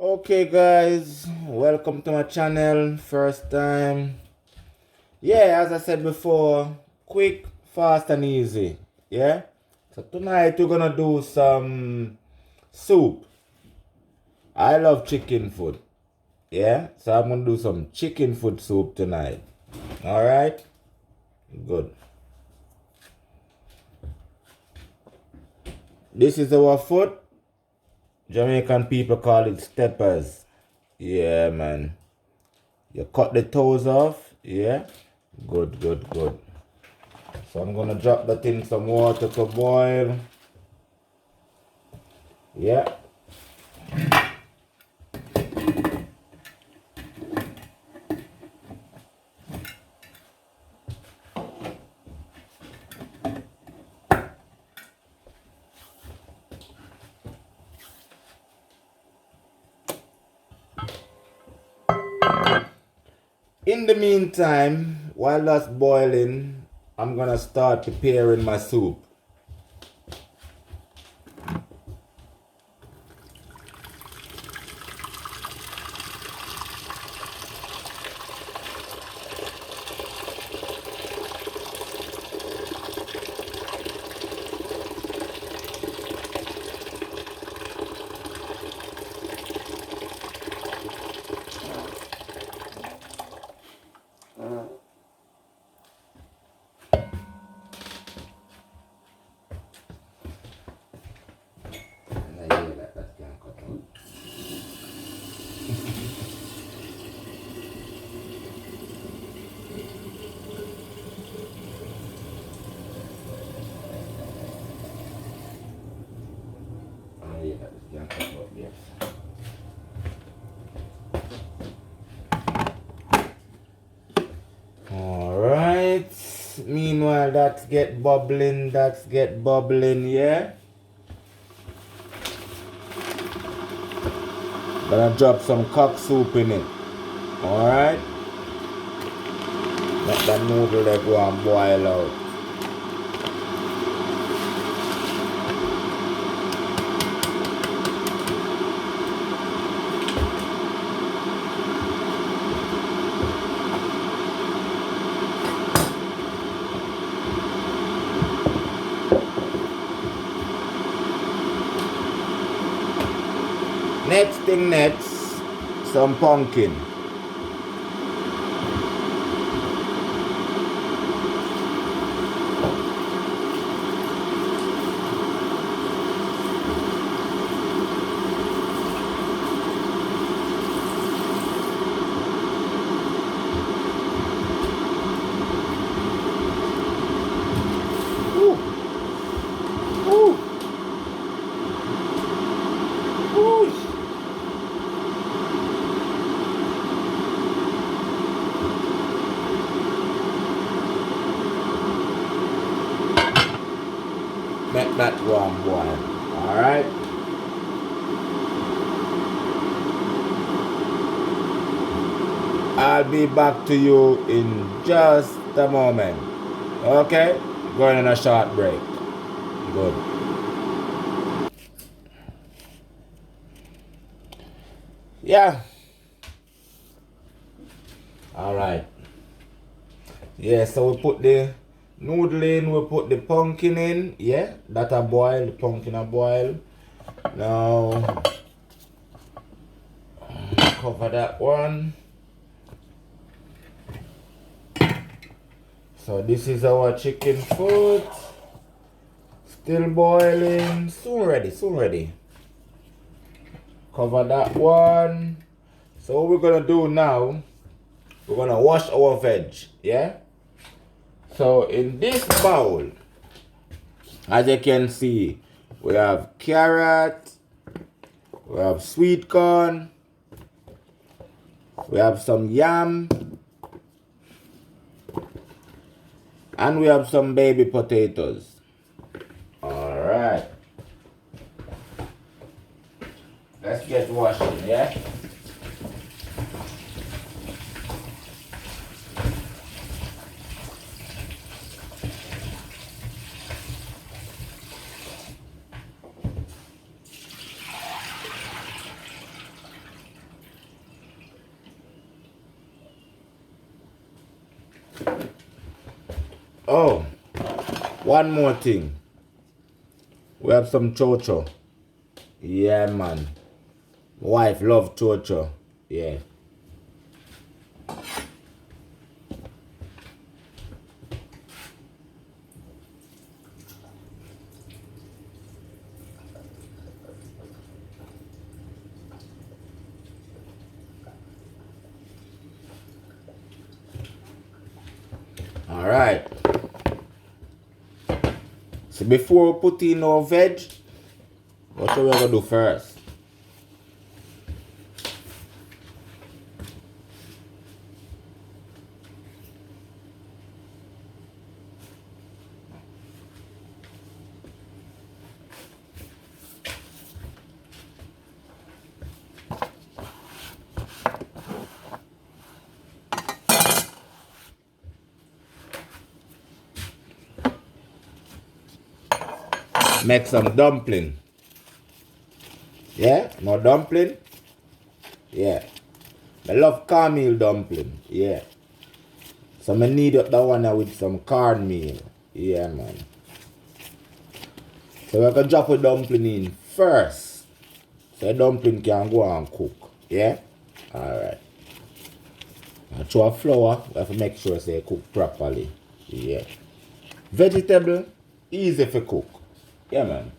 Okay, guys, welcome to my channel. First time. Yeah, as I said before, quick, fast, and easy. Yeah, so tonight we're gonna do some soup. I love chicken food. Yeah, so I'm gonna do some chicken food soup tonight. All right, good. This is our foot. Jamaican people call it steppers. Yeah, man. You cut the toes off. Yeah, good, good, good. So I'm gonna drop that in some water to boil. Yeah. In the meantime, while that's boiling, I'm gonna start preparing my soup. Alright. Meanwhile, that's get bubbling, yeah? Gonna drop some cock soup in it. Alright? Let that noodle there go and boil out. Next thing next, some pumpkin. Ooh. Ooh. Ooh. Let that warm boil. Alright? I'll be back to you in just a moment. Okay? Going on a short break. Good. Yeah. Alright. Yeah, so we put the noodle in, we put the pumpkin in. Yeah, that a boil, the pumpkin a boil. Now, cover that one. So this is our chicken foot. Still boiling. Soon ready, soon ready. Cover that one. So what we're gonna do now, we're gonna wash our veg. Yeah? So in this bowl, as you can see, we have carrot, we have sweet corn, we have some yam, and we have some baby potatoes. Alright. Let's get washing, yeah? Oh, one more thing. We have some chocho. Yeah, man. My wife loves chocho. Yeah. Alright. So before we put in our veg, what are we gonna do first? Make some dumpling. Yeah? No dumpling? Yeah. I love cornmeal dumpling. Yeah. So I need up that one with some cornmeal. Yeah, man. So we're gonna drop a dumpling in first. So the dumpling can go and cook. Yeah? Alright. And throw a flour, we have to make sure say cook properly. Yeah. Vegetable, easy for cook. Yeah, man.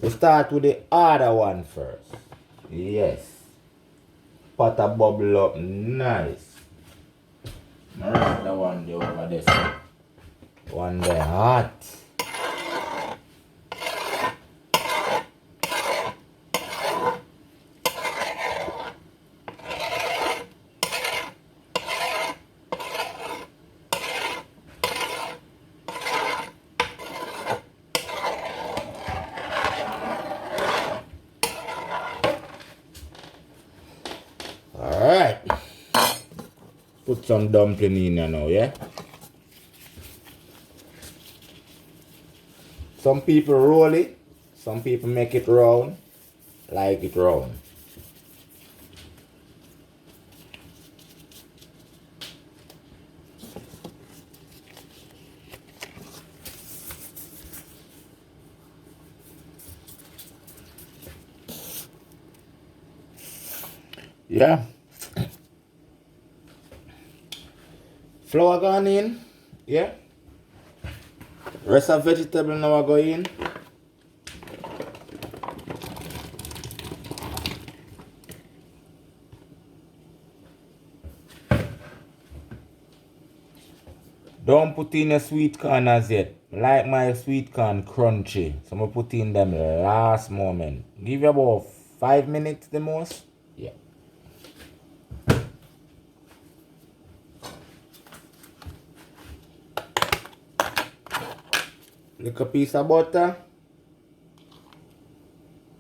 We start with the harder one first. Yes. Pot a bubble up nice. Alright, the one there over there. One there hot. Alright. Put some dumpling in there now, yeah? Some people roll it, some people make it round, like it round. Yeah. Flour gone in, yeah? Rest of vegetable now I go in. Don't put in a sweet corn as yet. Like my sweet corn crunchy. So I'm put in them last moment. Give you about 5 minutes the most. Yeah. Little piece of butter.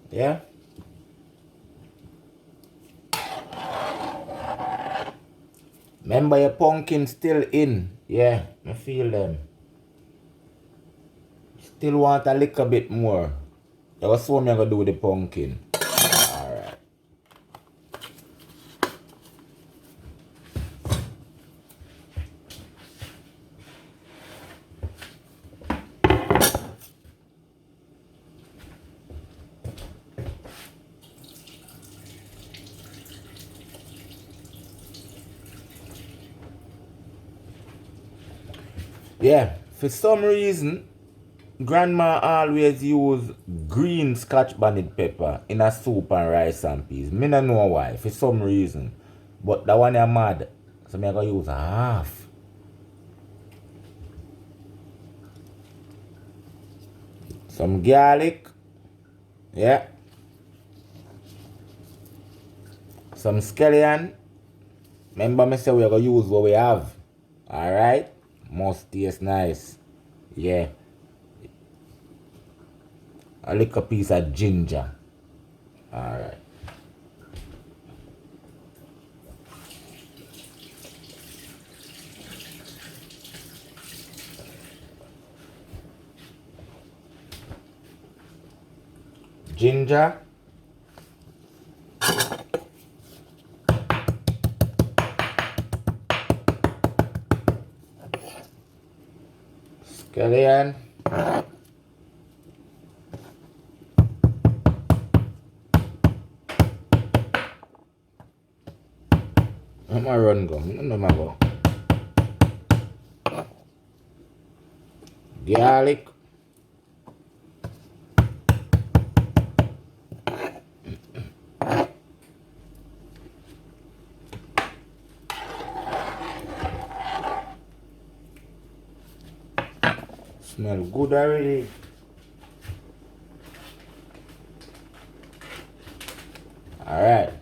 Yeah. Remember your pumpkin still in. Yeah, I feel them. Still want a little bit more. That's what I'm gonna do with the pumpkin. Alright. Yeah, for some reason, Grandma always use green scotch bonnet pepper in a soup and rice and peas. Me no know why, for some reason. But that one is mad. So me gonna use half. Some garlic. Yeah. Some scallion. Remember me say we're gonna use what we have. Alright? Must taste nice. Yeah. A little piece of ginger. Alright. Ginger. Kellyanne. I'm a run go. No matter. Garlic. Smell good already. Alright.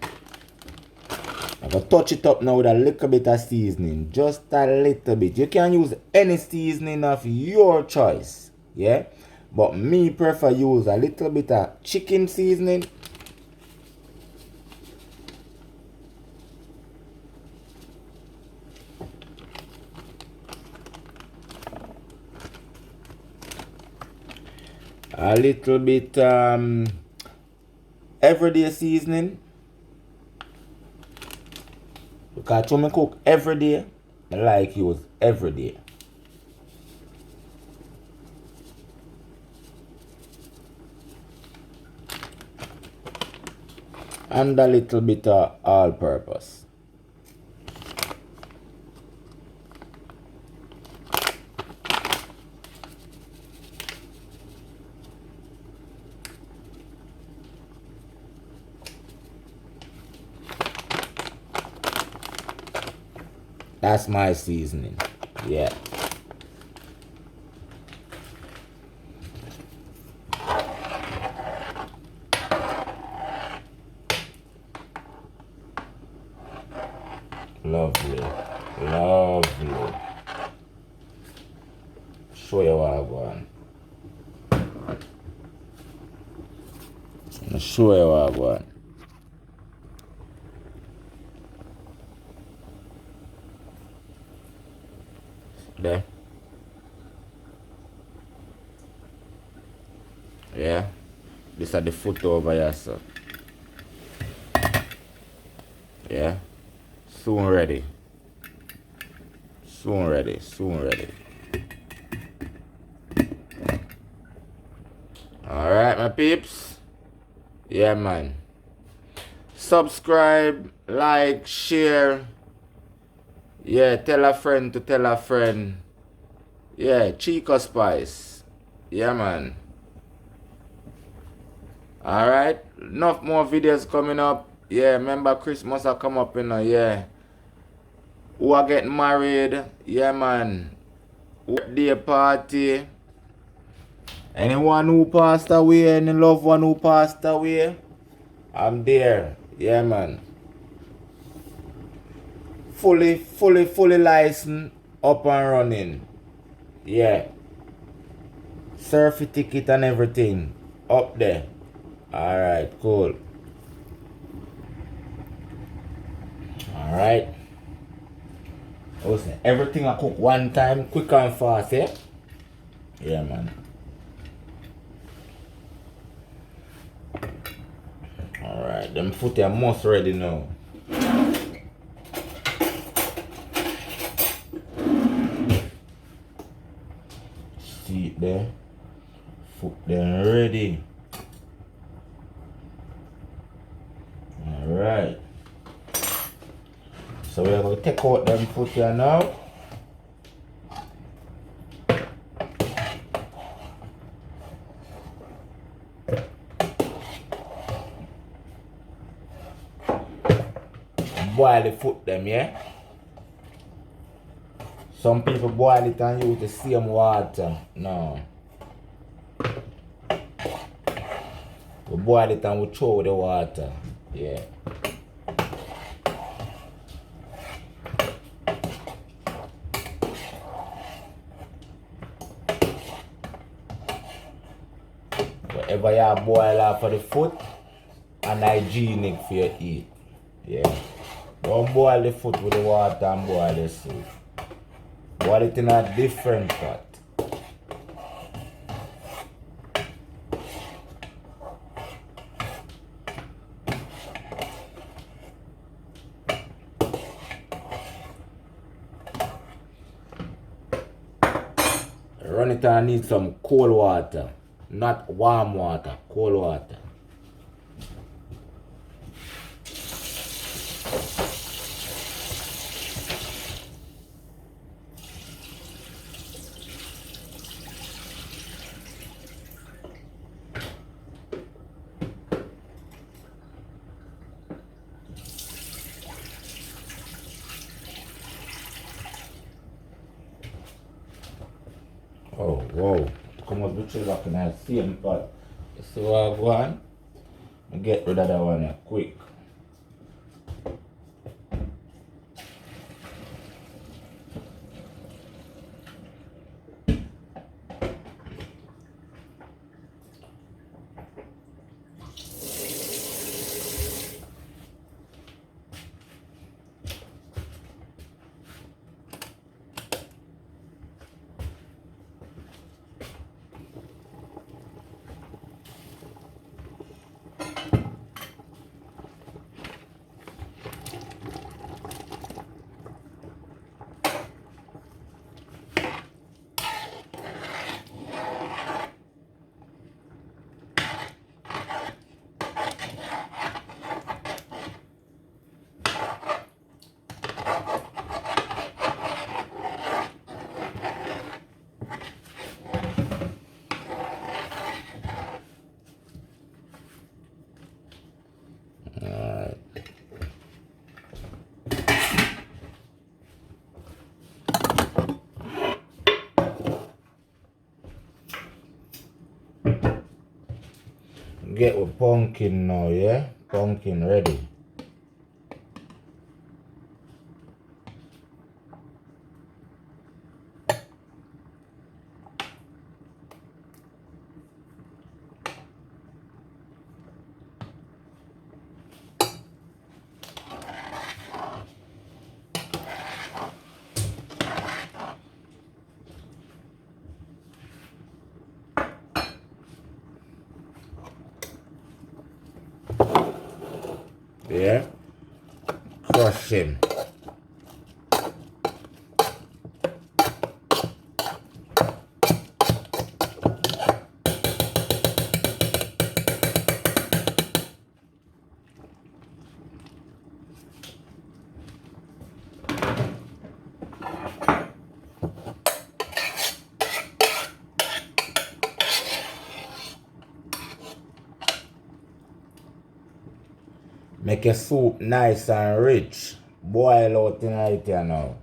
I'm going to touch it up now with a little bit of seasoning. Just a little bit. You can use any seasoning of your choice. Yeah? But me prefer use a little bit of chicken seasoning. A little bit everyday seasoning. Because when I cook every day, I like use every day. And a little bit of all-purpose. That's my seasoning. Yeah. Lovely. Lovely. Show you what I want. I'll show you what I want. There. Yeah. This is the foot over here, so. Yeah. Soon ready. Soon ready. Soon ready. Alright, my peeps. Yeah, man. Subscribe, like, share. Yeah, tell a friend to tell a friend. Yeah, Chico Spice. Yeah, man. Alright. Enough more videos coming up. Yeah, remember Christmas will come up, you know, yeah. Who are getting married? Yeah, man. Birthday party. Anyone who passed away, any loved one who passed away, I'm there. Yeah, man. Fully licensed, up and running. Yeah. Surfy ticket and everything. Up there. Alright, cool. Alright. Listen, everything I cook one time, quick and fast, yeah? Yeah, man. Alright, them foot are most ready now. See it there. Foot them ready. Alright. So we are going to take out them foot here now. Boil the foot them, yeah? Some people boil it and use the same water. No. We boil it and we throw the water. Yeah. Whatever you boil off for the foot, and hygienic for you eat. Yeah. Don't boil the foot with the water and boil the soup. Boil it in a different pot. Run it and I need some cold water. Not warm water, cold water. Oh, whoa. Come on, which is like in the same pot. So I go on and get rid of that one quick. Alright. Get with pumpkin now, yeah? Pumpkin ready. Yeah? Crush him. Make your soup nice and rich. Boil out tonight, you know.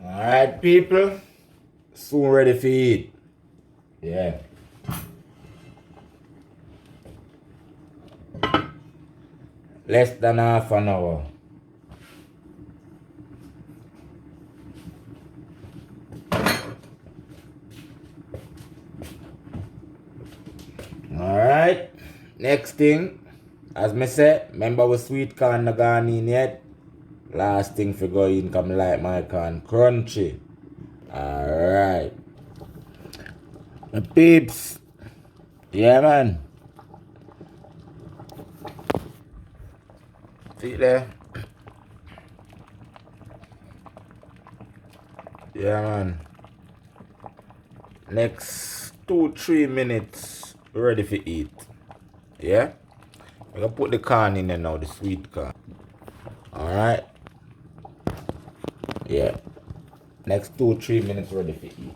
Alright, people. Soon ready for eat. Yeah. Less than half an hour. Alright. Next thing. As me say, remember we sweet corn not gone in yet. Last thing for go in come like my corn crunchy. Alright. My peeps. Yeah, man. See there? Yeah, man. Next 2-3 minutes ready for eat. Yeah? I'm gonna put the corn in there now, the sweet corn. Alright? Yeah. Next 2-3 minutes ready for eat.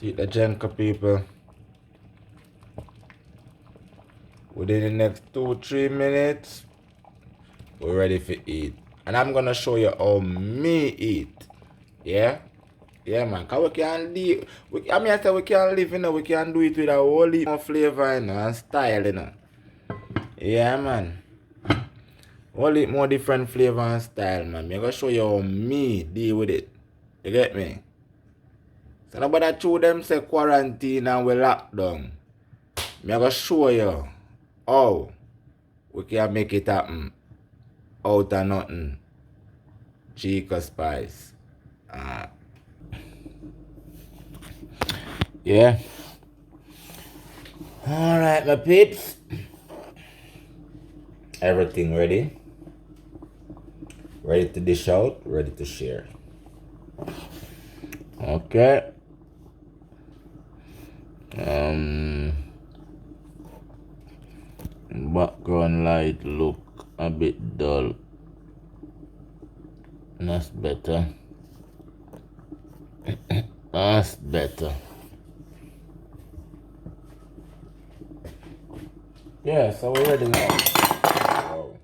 Eat the jenka, people. Within the next 2-3 minutes, we're ready for eat. And I'm gonna show you how me eat. Yeah? Yeah, man. Cause we can live. I say we can live, you know, we can do it with a whole heap more flavor, you know, and style, you know. Yeah, man. Whole heap more different flavor and style, man. I'm gonna show you how me deal with it. You get me? So nobody chew them say quarantine and we lock down. I'm gonna show you how we can make it happen out of nothing. Chica Spice. Yeah. Alright, my peeps. Everything ready? Ready to dish out, ready to share. Okay. Background light look a bit dull. That's better. That's better. Yeah, so we're ready now. Wow.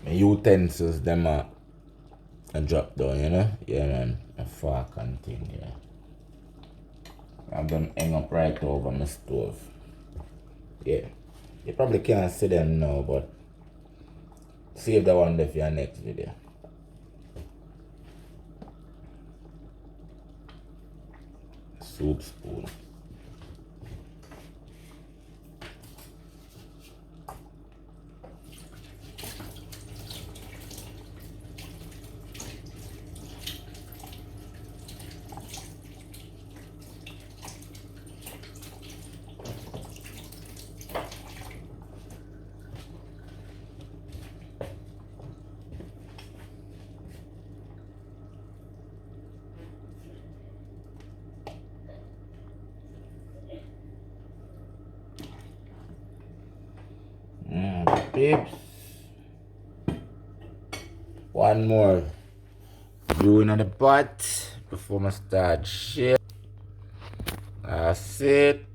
My utensils, them are drop down, you know? Yeah, man. A fork and thing, yeah. I have them hang up right over my stove. Yeah. You probably can't see them now, but save that one there for your next video. Soup spoon. Peeps. One more brewing on the pot before I start shit. That's it.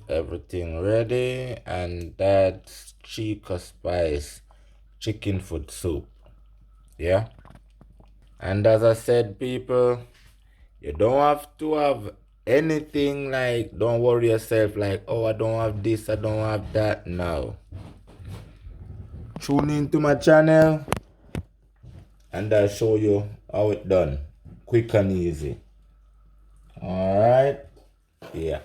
Everything ready. And that's Chica Spice chicken foot soup. Yeah. And as I said, people, you don't have to have anything like, don't worry yourself like, oh, I don't have this, I don't have that. No. Tune into my channel and I'll show you how it's done. Quick and easy. Alright. Yeah.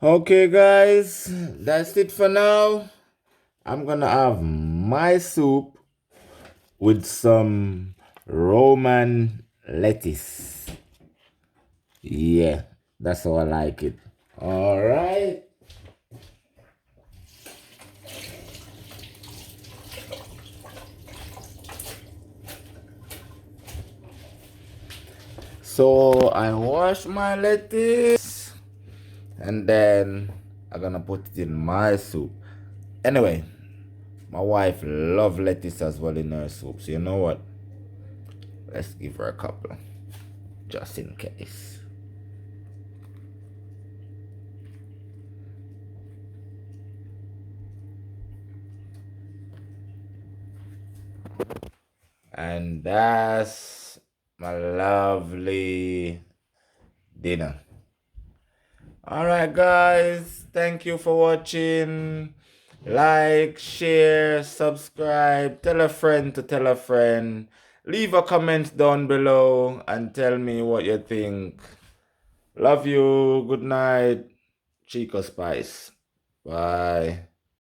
Okay, guys. That's it for now. I'm gonna have my soup with some Roman lettuce. Yeah, that's how I like it. Alright. So I wash my lettuce and then I'm gonna put it in my soup. Anyway, my wife loves lettuce as well in her soup. So you know what? Let's give her a couple just in case. And that's my lovely dinner. Alright, guys, thank you for watching. Like, share, subscribe, tell a friend to tell a friend. Leave a comment down below and tell me what you think. Love you. Good night. Chica Spice. Bye.